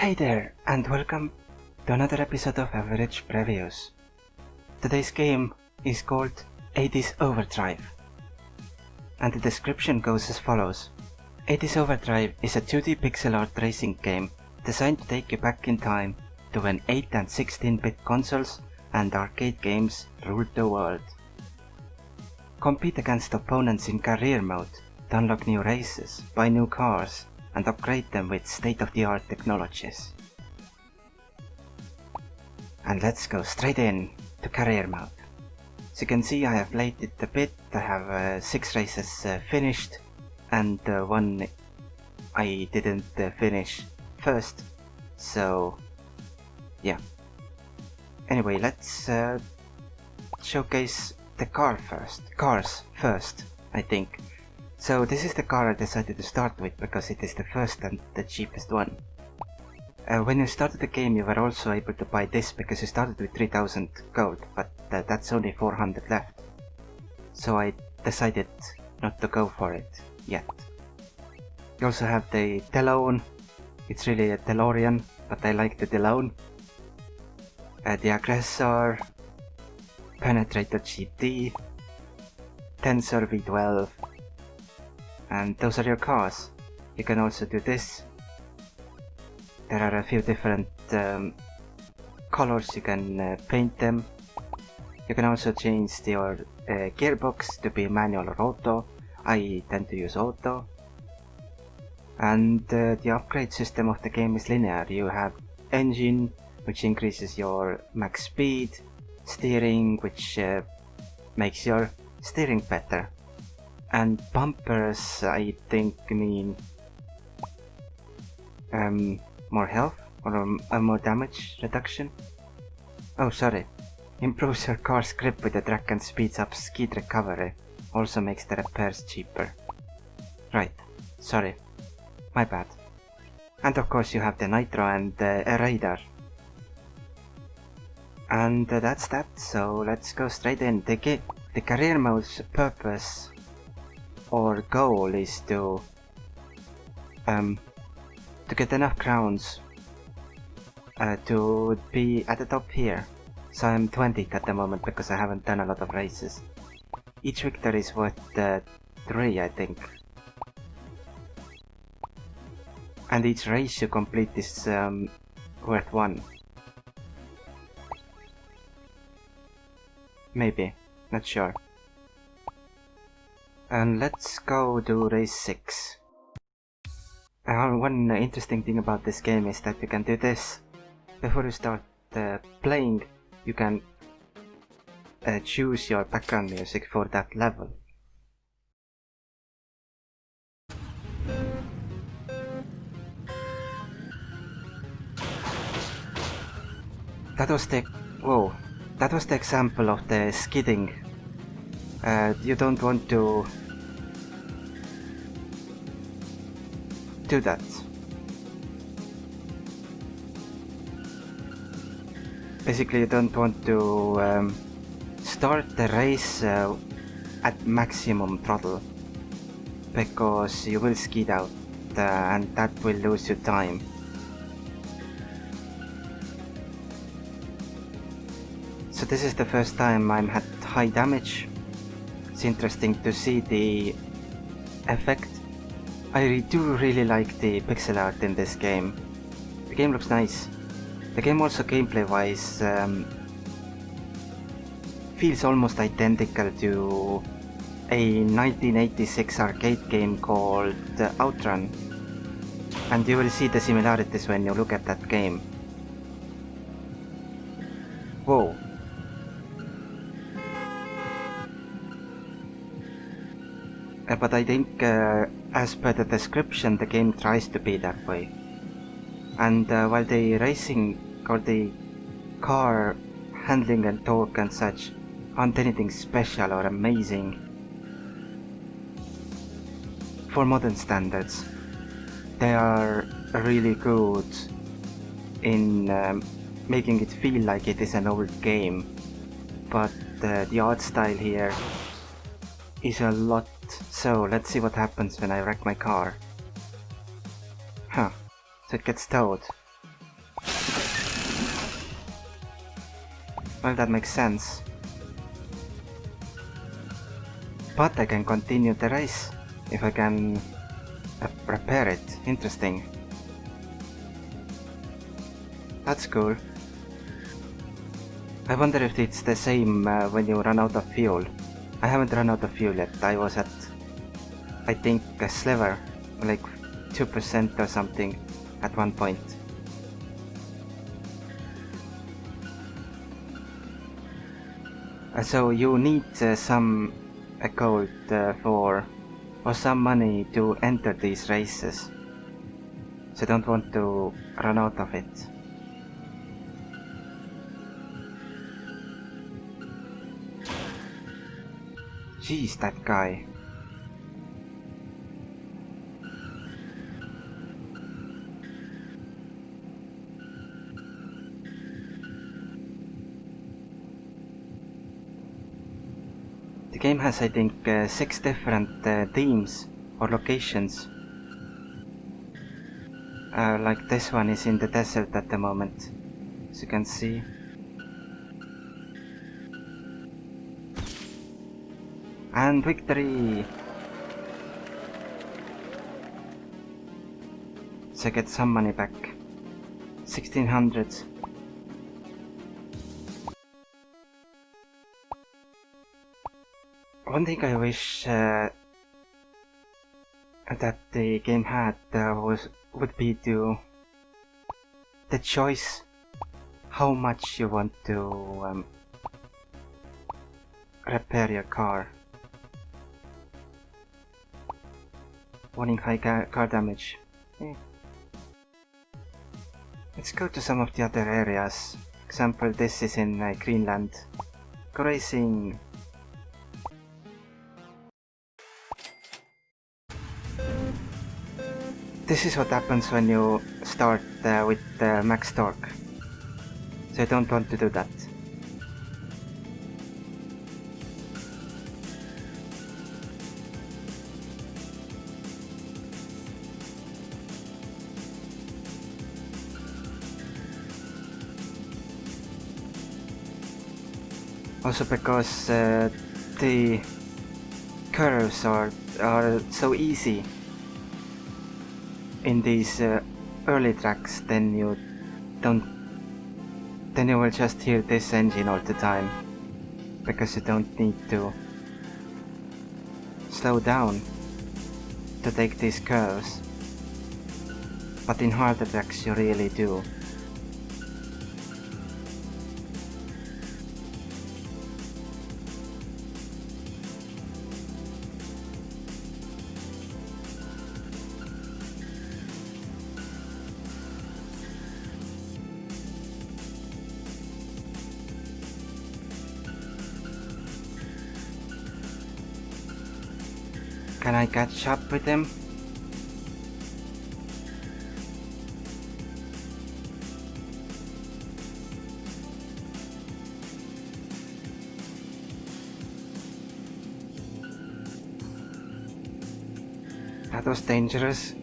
Hey there, and welcome to another episode of Avg Previews. Today's game is called 80's Overdrive, and the description goes as follows. 80's Overdrive is a 2D pixel art racing game designed to take you back in time to when 8 and 16-bit consoles and arcade games ruled the world. Compete against opponents in career mode to unlock new races, buy new cars, and upgrade them with state-of-the-art technologies. And let's go straight in to career mode. As you can see, I have played it a bit. I have 6 races finished, and one I didn't finish first, so yeah. Anyway, let's showcase the cars first, I think. So this is the car I decided to start with because it is the first and the cheapest one. When you started the game, you were also able to buy this because you started with 3000 gold, but that's only 400 left. So I decided not to go for it yet. You also have the DeLorean. It's really a DeLorean, but I like the DeLorean. The Aggressor, Penetrator GT, Tensor V12, and those are your cars. You can also do this. There are a few different colors you can paint them. You can also change your gearbox to be manual or auto. I tend to use auto. And the upgrade system of the game is linear. You have engine, which increases your max speed, steering, which makes your steering better, and bumpers, I think, mean more health or more damage reduction. Oh, sorry. Improves your car's grip with the track and speeds up skid recovery. Also makes the repairs cheaper. Right. Sorry. My bad. And of course you have the nitro and the radar. And that's that, so let's go straight in. The career mode's purpose or goal is to get enough crowns to be at the top here. So I'm 20th at the moment because I haven't done a lot of races. Each victory is worth 3, I think. And each race you complete is worth 1. Maybe, not sure. And let's go do race 6. One interesting thing about this game is that you can do this. Before you start playing, you can choose your background music for that level. That was the example of the skidding. You don't want to do that. Basically, you don't want to start the race at maximum throttle, because you will skid out and that will lose you time. So this is the first time I'm had high damage. It's interesting to see the effect. I do really like the pixel art in this game. The game looks nice. The game also gameplay wise feels almost identical to a 1986 arcade game called Outrun. And you will see the similarities when you look at that game. Whoa. But I think, as per the description, the game tries to be that way. And while the racing or the car handling and torque and such aren't anything special or amazing for modern standards, they are really good in making it feel like it is an old game. But the art style here is a lot. So let's see what happens when I wreck my car. Huh, so it gets towed. Well, that makes sense. But I can continue the race if I can repair it. Interesting. That's cool. I wonder if it's the same when you run out of fuel. I haven't run out of fuel yet. I was at, I think, a sliver, like 2% or something at one point. So you need some gold or some money to enter these races. So don't want to run out of it. Jeez, that guy. The game has, I think, 6 different themes or locations. Like this one is in the desert at the moment, as you can see. And victory! So get some money back. 1600. One thing I wish that the game had would be the choice how much you want to repair your car. Warning, high car damage. Let's go to some of the other areas. Example, this is in Greenland. Go racing. This is what happens when you start with max torque. So I don't want to do that. Also because the curves are so easy in these early tracks, then you will just hear this engine all the time, because you don't need to slow down to take these curves, but in harder tracks you really do. Can I catch up with him? That was dangerous.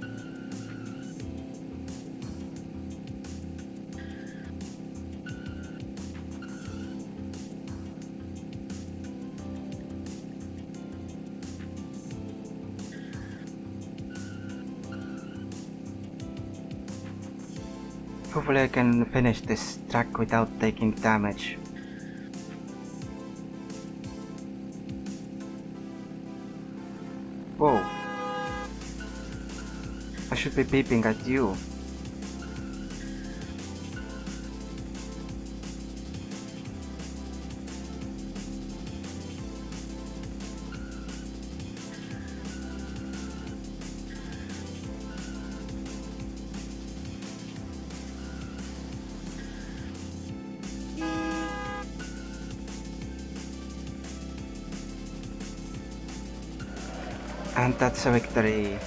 Hopefully I can finish this track without taking damage. Whoa. I should be beeping at you. And that's a victory.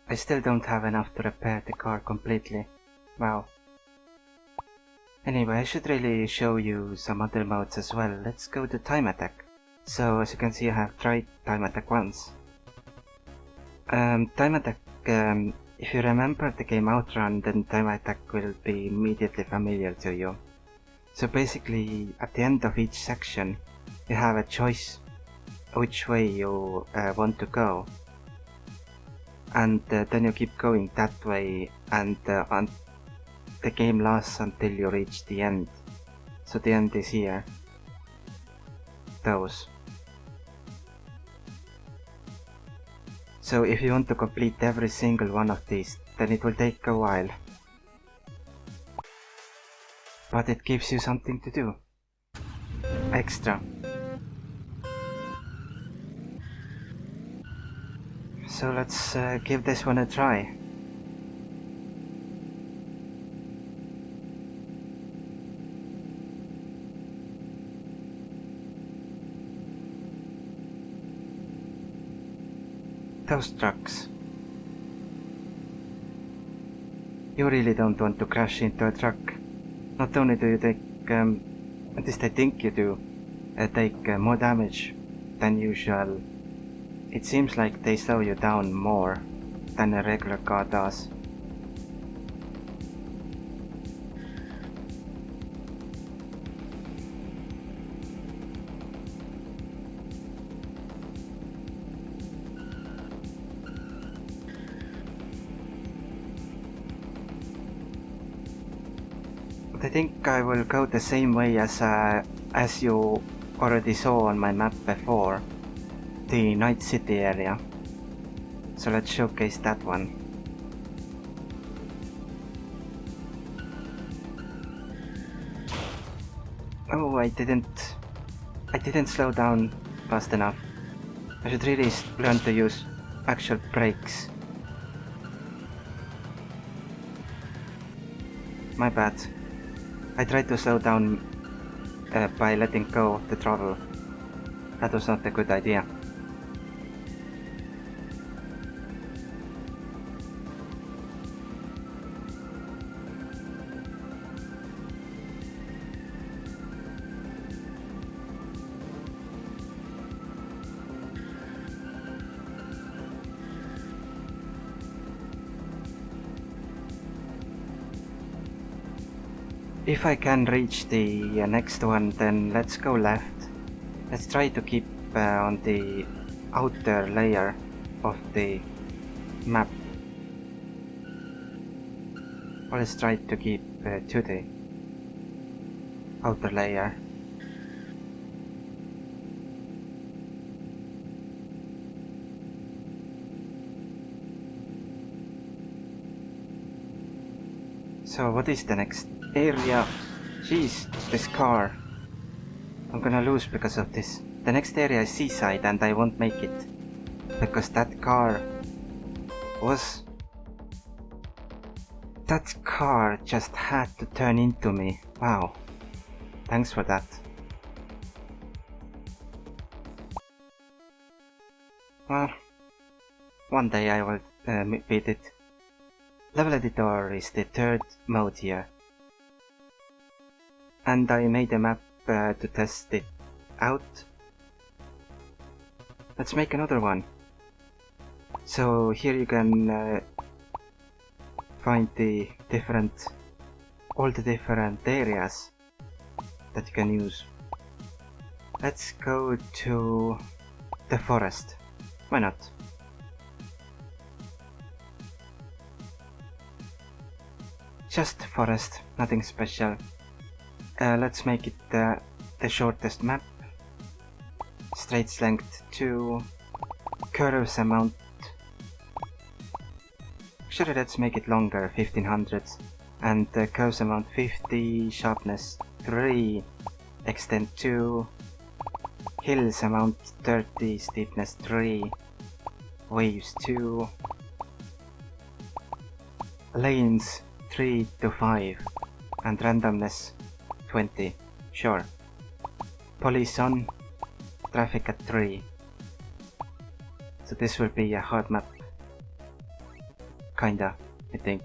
I still don't have enough to repair the car completely. Wow. Anyway, I should really show you some other modes as well. Let's go to time attack. So as you can see, I have tried time attack once. Time attack, if you remember the game Outrun, then time attack will be immediately familiar to you. So basically, at the end of each section, you have a choice which way you want to go. And then you keep going that way, and the game lasts until you reach the end. So the end is here. Those. So if you want to complete every single one of these, then it will take a while. But it gives you something to do. Extra. So let's give this one a try. Those trucks. You really don't want to crash into a truck. Not only do you take, at least I think you do, take more damage than usual, it seems like they slow you down more than a regular car does. But I think I will go the same way as you already saw on my map before, the Night City area. So let's showcase that one. Oh, I didn't slow down fast enough. I should really learn to use actual brakes. My bad. I tried to slow down by letting go of the throttle. That was not a good idea. If I can reach the next one, then let's go left. Let's try to keep on the outer layer of the map. Or let's try to keep to the outer layer. So what is the next area? Jeez, this car. I'm gonna lose because of this. The next area is Seaside and I won't make it. Because that car was... That car just had to turn into me. Wow. Thanks for that. Well, one day I will beat it. Level editor is the third mode here. And I made a map to test it out. Let's make another one. So here you can find all the different areas that you can use. Let's go to the forest. Why not? Just forest, nothing special. Let's make it the shortest map. Straight length 2. Curves amount. Actually, let's make it longer, 1500. And curves amount 50. Sharpness 3. Extent 2. Hills amount 30. Steepness 3. Waves 2. Lanes 3 to 5. And randomness 20. Sure. Police on. Traffic at 3. So this will be a hard map. Kinda, I think.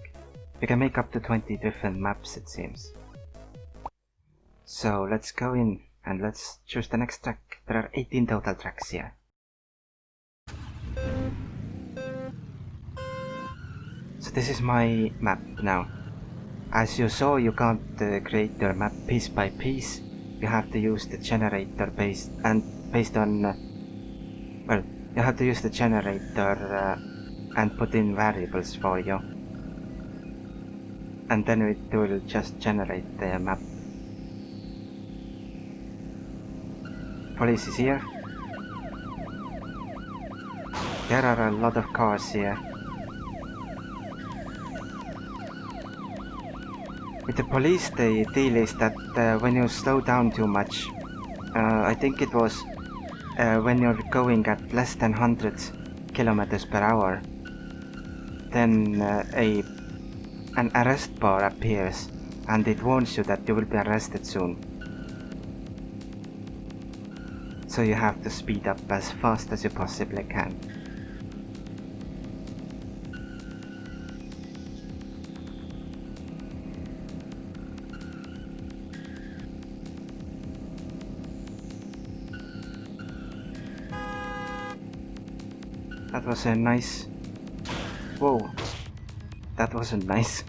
We can make up to 20 different maps, it seems. So let's go in and let's choose the next track. There are 18 total tracks here. So this is my map now. As you saw, you can't create your map piece by piece. You have to use the generator based on well, you have to use the generator and put in variables for you, and then it will just generate the map. Police is here. There are a lot of cars here. With the police, the deal is that when you slow down too much, I think it was when you're going at less than 100 kilometers per hour, then an arrest bar appears and it warns you that you will be arrested soon. So you have to speed up as fast as you possibly can. That was a nice... Whoa. That wasn't nice.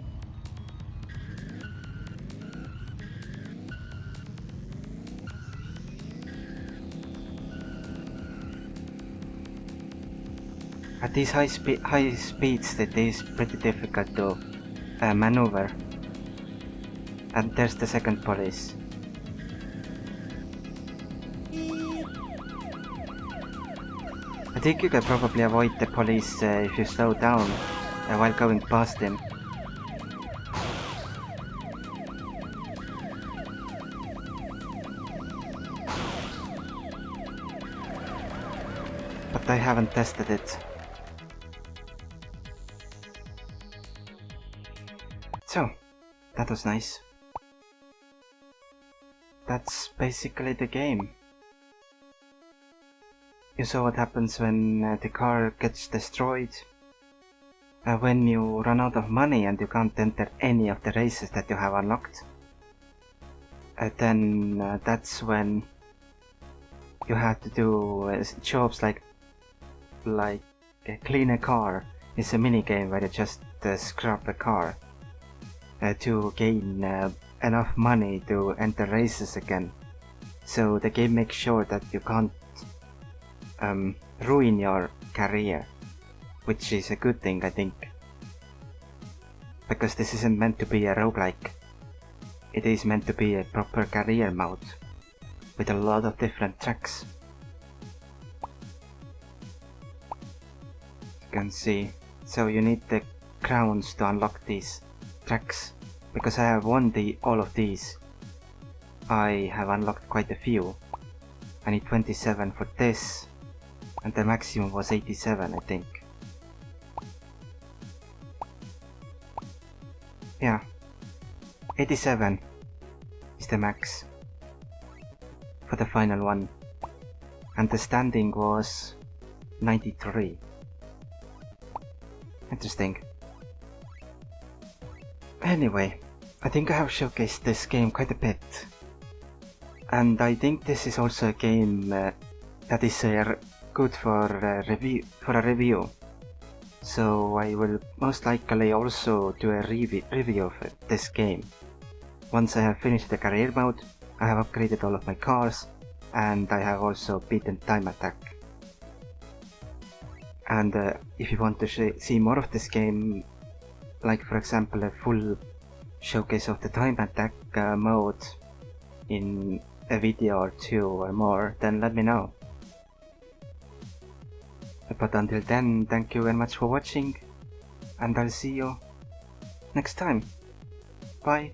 At these high speeds, it is pretty difficult to maneuver. And there's the second police. I think you can probably avoid the police if you slow down while going past him. But I haven't tested it. So, that was nice. That's basically the game. You saw what happens when the car gets destroyed. When you run out of money and you can't enter any of the races that you have unlocked. Then that's when you have to do jobs like clean a car. It's a mini game where you just scrub a car to gain enough money to enter races again. So the game makes sure that you can't ruin your career, which is a good thing, I think, because this isn't meant to be a roguelike. It is meant to be a proper career mode with a lot of different tracks. You can see, so you need the crowns to unlock these tracks. Because I have won all of these, I have unlocked quite a few. I need 27 for this, and the maximum was 87, I think. Yeah, 87 is the max for the final one, and the standing was 93. Interesting. Anyway, I think I have showcased this game quite a bit, and I think this is also a game that is good for a review. So I will most likely also do a review of this game. Once I have finished the career mode, I have upgraded all of my cars, and I have also beaten Time Attack. And if you want to see more of this game, like for example a full showcase of the Time Attack mode in a video or two or more, then let me know. But until then, thank you very much for watching, and I'll see you next time. Bye.